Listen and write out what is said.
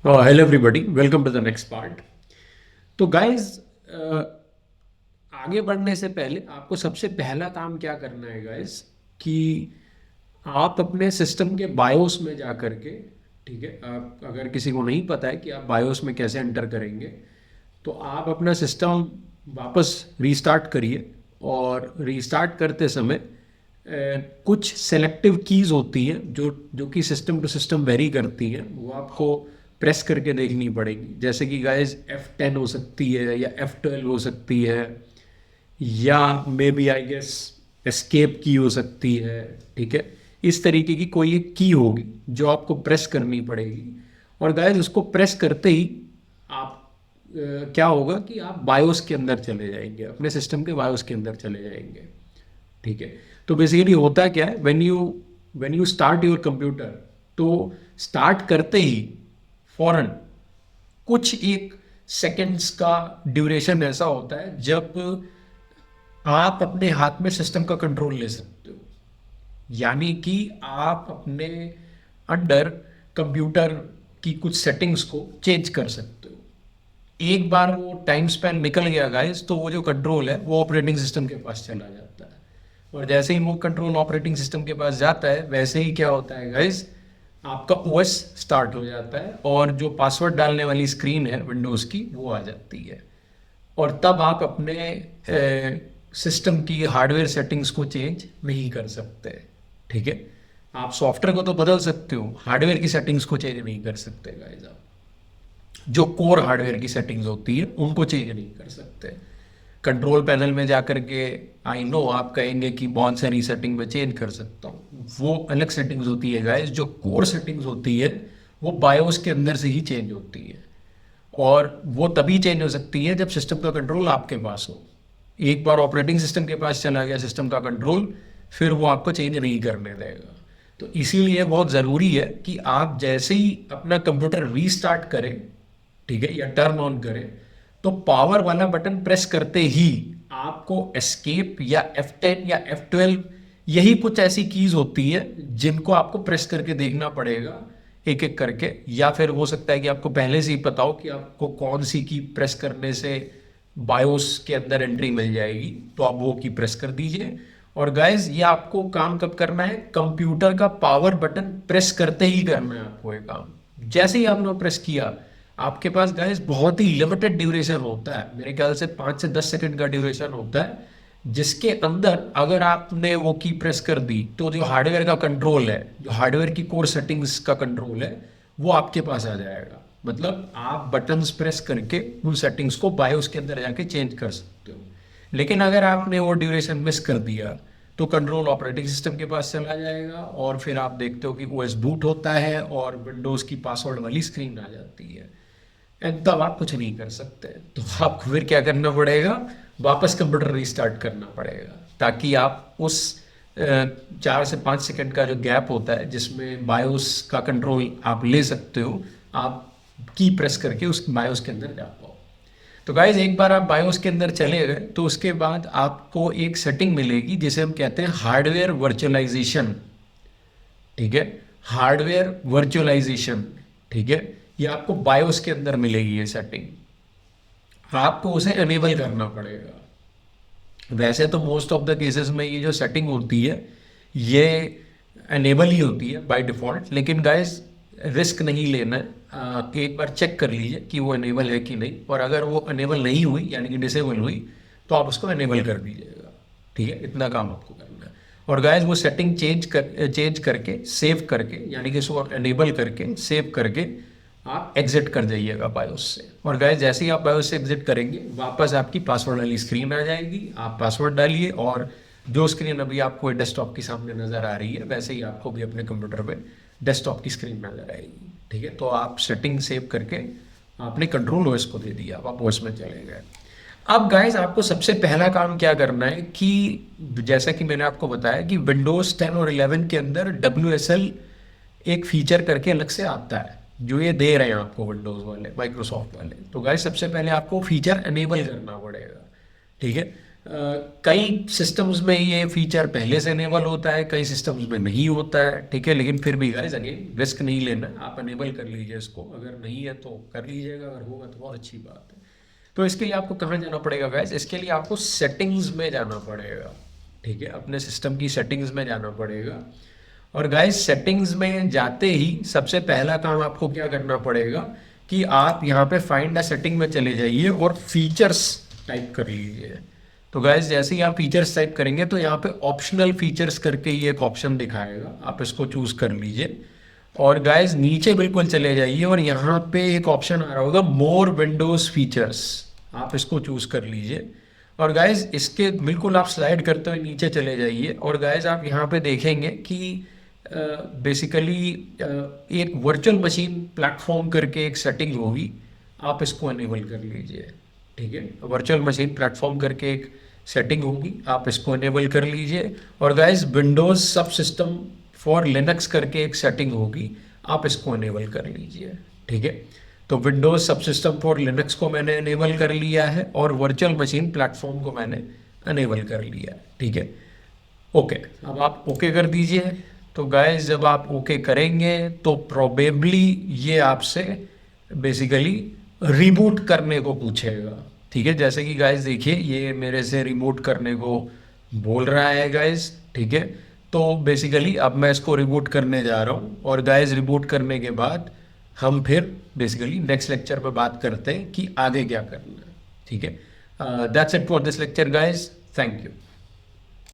Hello everybody, welcome to the next part. तो guys, आगे बढ़ने से पहले आपको सबसे पहला काम क्या करना है गाइस, कि आप अपने सिस्टम के बायोस में जा करके, ठीक है, आप अगर किसी को नहीं पता है कि आप बायोस में कैसे एंटर करेंगे, तो आप अपना सिस्टम वापस रीस्टार्ट करिए। और रीस्टार्ट करते समय कुछ सेलेक्टिव कीज होती हैं जो कि सिस्टम टू सिस्टम वेरी करती हैं, वो आपको प्रेस करके देखनी पड़ेगी। जैसे कि गाइस F10 हो सकती है या F12 हो सकती है, या maybe I guess escape की हो सकती है। ठीक है, इस तरीके की कोई एक की होगी जो आपको प्रेस करनी पड़ेगी। और गाइस उसको प्रेस करते ही आप क्या होगा कि आप बायोस के अंदर चले जाएंगे, अपने सिस्टम के बायोस के अंदर चले जाएंगे। ठीक है, तो बेसिकली होता क्या है, when you start your computer, तो स्टार्ट करते ही फौरन कुछ एक सेकंड्स का ड्यूरेशन ऐसा होता है जब आप अपने हाथ में सिस्टम का कंट्रोल ले सकते हो। यानी कि आप अपने अंडर कंप्यूटर की कुछ सेटिंग्स को चेंज कर सकते हो। एक बार वो टाइम स्पैन निकल गया गाइस, तो वो जो कंट्रोल है वो ऑपरेटिंग सिस्टम के पास चला जाता है। और जैसे ही वो कंट्रोल ऑपरेटिंग सिस्टम के पास जाता है, वैसे ही क्या होता है गाइस, आपका ओएस स्टार्ट हो जाता है और जो पासवर्ड डालने वाली स्क्रीन है विंडोज़ की वो आ जाती है। और तब आप अपने सिस्टम की हार्डवेयर सेटिंग्स को चेंज नहीं कर सकते। ठीक है, आप सॉफ्टवेयर को तो बदल सकते हो, हार्डवेयर की सेटिंग्स को चेंज नहीं कर सकते गाइस। आप जो कोर हार्डवेयर की सेटिंग्स होती है उनको चेंज नहीं कर सकते। कंट्रोल पैनल में जाकर के, आई नो आप कहेंगे कि बहुत सारी सेटिंग में चेंज कर सकता हूँ, वो अलग सेटिंग्स होती है गाइस। जो कोर सेटिंग्स होती है वो बायोस के अंदर से ही चेंज होती है। और वो तभी चेंज हो सकती है जब सिस्टम का कंट्रोल आपके पास हो। एक बार ऑपरेटिंग सिस्टम के पास चला गया सिस्टम का कंट्रोल, फिर वो आपको चेंज नहीं करने देगा। तो इसीलिए बहुत ज़रूरी है कि आप जैसे ही अपना कंप्यूटर रीस्टार्ट करें, ठीक है, या टर्न ऑन करें, तो पावर वाला बटन प्रेस करते ही आपको एस्केप या F10 या F12, यही कुछ ऐसी कीज होती है जिनको आपको प्रेस करके देखना पड़ेगा एक एक करके। या फिर हो सकता है कि आपको पहले से ही पता हो कि आपको कौन सी की प्रेस करने से बायोस के अंदर एंट्री मिल जाएगी, तो आप वो की प्रेस कर दीजिए। और गाइस, ये आपको काम कब करना है, कंप्यूटर का पावर बटन प्रेस करते ही करना है आपको ये काम। जैसे ही आपने प्रेस किया, आपके पास गाइस बहुत ही लिमिटेड ड्यूरेशन होता है, मेरे ख्याल से 5 से 10 सेकंड का ड्यूरेशन होता है, जिसके अंदर अगर आपने वो की प्रेस कर दी तो जो हार्डवेयर का कंट्रोल है, जो हार्डवेयर की कोर सेटिंग्स का कंट्रोल है, वो आपके पास आ जाएगा। मतलब आप बटन्स प्रेस करके उन सेटिंग्स को बायोस के अंदर जाके चेंज कर सकते हो। लेकिन अगर आपने वो ड्यूरेशन मिस कर दिया, तो कंट्रोल ऑपरेटिंग सिस्टम के पास चला जाएगा और फिर आप देखते हो कि ओएस बूट होता है और विंडोज़ की पासवर्ड वाली स्क्रीन आ जाती है। एंड तब आप कुछ नहीं कर सकते, तो आपको फिर क्या करना पड़ेगा, वापस कंप्यूटर रीस्टार्ट करना पड़ेगा, ताकि आप उस 4 से 5 सेकंड का जो गैप होता है जिसमें बायोस का कंट्रोल आप ले सकते हो, आप की प्रेस करके उस बायोस के अंदर जा पाओ। तो गाइज, एक बार आप बायोस के अंदर चले गए तो उसके बाद आपको एक सेटिंग मिलेगी जिसे हम कहते हैं हार्डवेयर वर्चुअलाइजेशन। ठीक है, हार्डवेयर वर्चुअलाइजेशन। ठीक है, ये आपको बायोस के अंदर मिलेगी ये सेटिंग, आपको उसे एनेबल करना पड़ेगा। वैसे तो मोस्ट ऑफ द केसेस में ये जो सेटिंग होती है ये एनेबल ही होती है बाय डिफ़ॉल्ट, लेकिन गाइस रिस्क नहीं लेना है। कि एक बार चेक कर लीजिए कि वो एनेबल है कि नहीं, और अगर वो एनेबल नहीं हुई यानी कि डिसेबल हुई, तो आप उसको एनेबल कर दीजिएगा। ठीक है, इतना काम आपको करना है। और गाइस वो सेटिंग चेंज करके सेव करके, यानी कि इसको एनेबल करके सेव करके आप एग्जिट कर जाइएगा बायोस से। और गाइस जैसे ही आप बायोस से एग्जिट करेंगे, वापस आपकी पासवर्ड वाली स्क्रीन आ जाएगी। आप पासवर्ड डालिए और जो स्क्रीन अभी आपको डेस्कटॉप के सामने नज़र आ रही है, वैसे ही आपको भी अपने कंप्यूटर पे डेस्कटॉप की स्क्रीन नज़र आएगी। ठीक है, तो आप सेटिंग सेव करके आपने कंट्रोल ओएस को दे दिया, आप ओएस में चले गए। अब गाइस आपको सबसे पहला काम क्या करना है कि जैसा कि मैंने आपको बताया कि विंडोज़ 10 और 11 के अंदर WSL एक फीचर करके अलग से आता है, जो ये दे रहे हैं आपको विंडोज़ वाले, माइक्रोसॉफ्ट वाले। तो गाइस सबसे पहले आपको फीचर एनेबल करना पड़ेगा। ठीक है, कई सिस्टम्स में ये फीचर पहले से इनेबल होता है, कई सिस्टम्स में नहीं होता है, ठीक है। लेकिन फिर भी गाइस अगेन रिस्क नहीं लेना, आप इनेबल कर लीजिए इसको, अगर नहीं है तो कर लीजिएगा, अगर होगा तो बहुत अच्छी बात है। तो इसके लिए आपको कहाँ जाना पड़ेगा गाइस? इसके लिए आपको सेटिंग्स में जाना पड़ेगा, ठीक है, अपने सिस्टम की सेटिंग्स में जाना पड़ेगा। और गाइस सेटिंग्स में जाते ही सबसे पहला काम आपको क्या करना पड़ेगा कि आप यहाँ पे फाइंड अ सेटिंग में चले जाइए और फीचर्स टाइप कर लीजिए। तो गाइस जैसे ही आप फीचर्स टाइप करेंगे तो यहाँ पे ऑप्शनल फीचर्स करके ये एक ऑप्शन दिखाएगा, आप इसको चूज कर लीजिए। और गाइस नीचे बिल्कुल चले जाइए और यहाँ पे एक ऑप्शन आ रहा होगा मोर विंडोज फीचर्स, आप इसको चूज कर लीजिए। और गाइस इसके बिल्कुल आप स्लाइड करते हुए नीचे चले जाइए और गाइस आप यहाँ पे देखेंगे कि बेसिकली एक वर्चुअल मशीन प्लेटफॉर्म करके एक सेटिंग होगी, आप इसको अनेबल कर लीजिए, ठीक है। वर्चुअल मशीन प्लेटफॉर्म करके एक सेटिंग होगी, आप इसको अनेबल कर लीजिए। और गाइस विंडोज सब सिस्टम फॉर लिनक्स करके एक सेटिंग होगी, आप इसको अनेबल कर लीजिए, ठीक है। तो विंडोज सब सिस्टम फॉर लिनक्स को मैंने अनेबल कर लिया है और वर्चुअल मशीन प्लेटफॉर्म को मैंने अनेबल कर लिया है, ठीक है। ओके, अब आप ओके कर दीजिए। तो गाइस जब आप ओके करेंगे तो प्रोबेबली ये आपसे बेसिकली रिबूट करने को पूछेगा, ठीक है। जैसे कि गाइस देखिए ये मेरे से रिबूट करने को बोल रहा है गाइस, ठीक है। तो बेसिकली अब मैं इसको रिबूट करने जा रहा हूँ और गाइस रिबूट करने के बाद हम फिर बेसिकली नेक्स्ट लेक्चर पे बात करते हैं कि आगे क्या करना है, ठीक है। That's it for this lecture guys, thank you.